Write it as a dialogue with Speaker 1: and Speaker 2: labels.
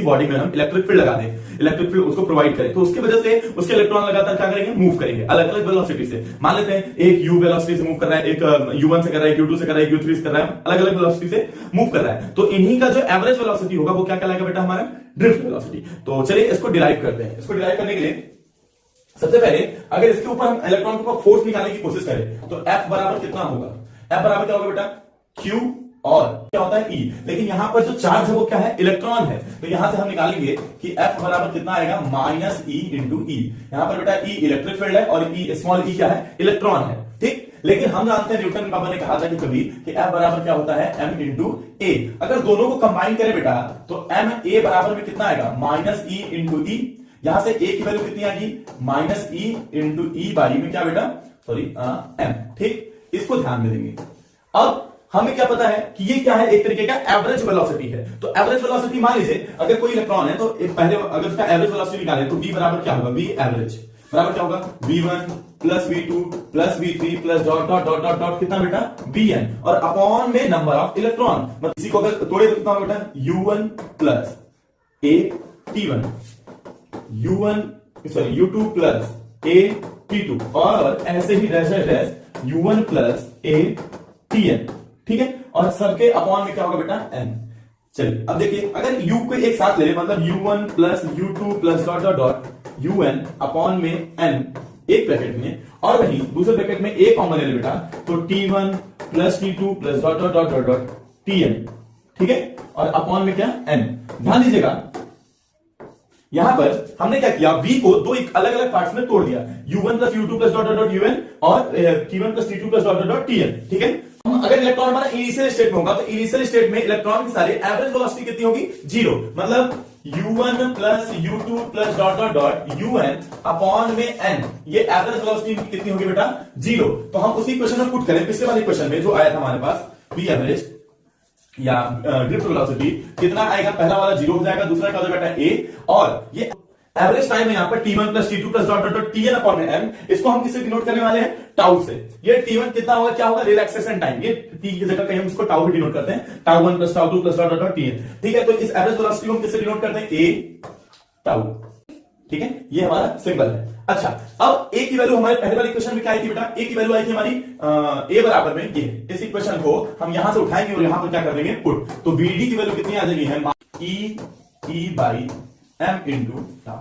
Speaker 1: Body में हम electric field लगा दें, इलेक्ट्रिक फील्ड उसको प्रोवाइड करें, तो उसकी वजह से उसके इलेक्ट्रॉन लगातार क्या करेंगे, मूव करेंगे अलग अलग वेलोसिटी से। मान लेते हैं एक u वेलोसिटी से मूव कर रहा है, एक u1 से कर रहा है, एक u2 से कर रहा है, एक u3 से कर रहा है, अलग अलग वेलोसिटी से मूव कर रहा है। तो इन्हीं का जो एवरेज वेलोसिटी होगा वो क्या कहलाएगा बेटा, हमारा ड्रिफ्ट वेलोसिटी। तो चलिए इसको डिराइव करते हैं। इसको डिराइव करने के लिए सबसे पहले अगर इसके ऊपर हम इलेक्ट्रॉन के ऊपर फोर्स निकालने की कोशिश करें तो F बराबर कितना होगा, F बराबर क्या होगा बेटा, Q और क्या होता है E। लेकिन यहां पर जो चार्ज है वो क्या है, इलेक्ट्रॉन है। तो यहां से हम निकालेंगे कि F बराबर कितना आएगा, माइनस E इंटू ई। यहां पर बेटा E इलेक्ट्रिक फील्ड है और E स्मॉल e क्या है, इलेक्ट्रॉन है, ठीक। लेकिन हम जानते हैं न्यूटन बाबा ने कहा था कि कभी कि F बराबर क्या होता है, m इंटू ए। अगर दोनों को कंबाइन करें बेटा तो m a बराबर में कितना आएगा, माइनस E इंटू ई। यहां से ए की वैल्यू कितनी आएगी, minus E into E by में क्या बेटा, सॉरी एम, ठीक। इसको ध्यान में देंगे। अब हमें क्या पता है कि ये क्या है, एक तरीके का एवरेज वेलोसिटी है। तो एवरेज वेलोसिटी मान लीजिए अगर कोई इलेक्ट्रॉन है तो पहले अगर उसका एवरेज वेलोसिटी निकाले तो v बराबर क्या होगा, v एवरेज बराबर क्या होगा, v1 plus v2 plus v3 plus dot dot dot dot dot कितना बेटा, vn और अपॉन में नंबर ऑफ इलेक्ट्रॉन। मतलब इसी को अगर तोड़े तो कितना बेटा, u1 plus a t1, u2 plus a t2 और ऐसे ही dash u1 plus a tn, ठीक है। और सबके अपॉन में क्या होगा बेटा, n। चलिए अब देखिए अगर u को एक साथ ले ले, मतलब u1 plus u2 plus dot dot dot un upon में n एक ब्रैकेट में, और वहीं दूसरे ब्रैकेट में a कॉमन ले ले बेटा, तो t1 plus t2 plus dot dot dot dot dot tn, ठीक है। और अपॉन में क्या, n। ध्यान दीजिएगा यहां पर हमने क्या किया, v को दो एक अलग अलग पार्ट्स में तोड़ दिया, u1 plus u2 plus dot dot dot un और t1 plus t2 plus dot dot dot tn, ठीक है। अगर इलेक्ट्रॉन हमारा इनिशियल स्टेट में होगा तो इनिशियल स्टेट में इलेक्ट्रॉन की सारी एवरेज वेलोसिटी कितनी होगी, जीरो। मतलब u1 plus u2 plus dot dot dot un upon में n, ये एवरेज वेलोसिटी कितनी होगी बेटा, जीरो। तो हम उसी क्वेश्चन में पुट करें, पिछले वाले क्वेश्चन में जो आया था हमारे पास, v एवरेज या ड्रिफ्ट वेलोसिटी कितना आएगा, पहला वाला जीरो हो जाएगा, दूसरा क्या हो जाएगा a, और ये एवरेज टाइम है यहाँ पर t1 plus t2 plus dot dot dot tn upon में m। इसको हम किससे डिनोट करने वाले हैं, टाउ से। ये t1 कितना होगा, क्या होगा, रिलैक्सेशन टाइम। ये t की जगह कहीं हम इसको टाउ भी डिनोट करते हैं, tau 1 plus tau 2 plus dot dot dot tn, ठीक है। तो इस एवरेज वेलोसिटी को हम किससे डिनोट करते हैं, a टाउ, ठीक है। ये हमारा सिंबल है। अच्छा अब a की वैल्यू हमारे पहले वाले इक्वेशन में क्या आई थी बेटा, a की वैल्यू आई थी हमारी a बराबर में ये। इस इक्वेशन को हम यहां से उठाएंगे और यहां पर क्या कर देंगे, पुट। तो vd की वैल्यू कितनी आ जाएगी, है e by m into tau.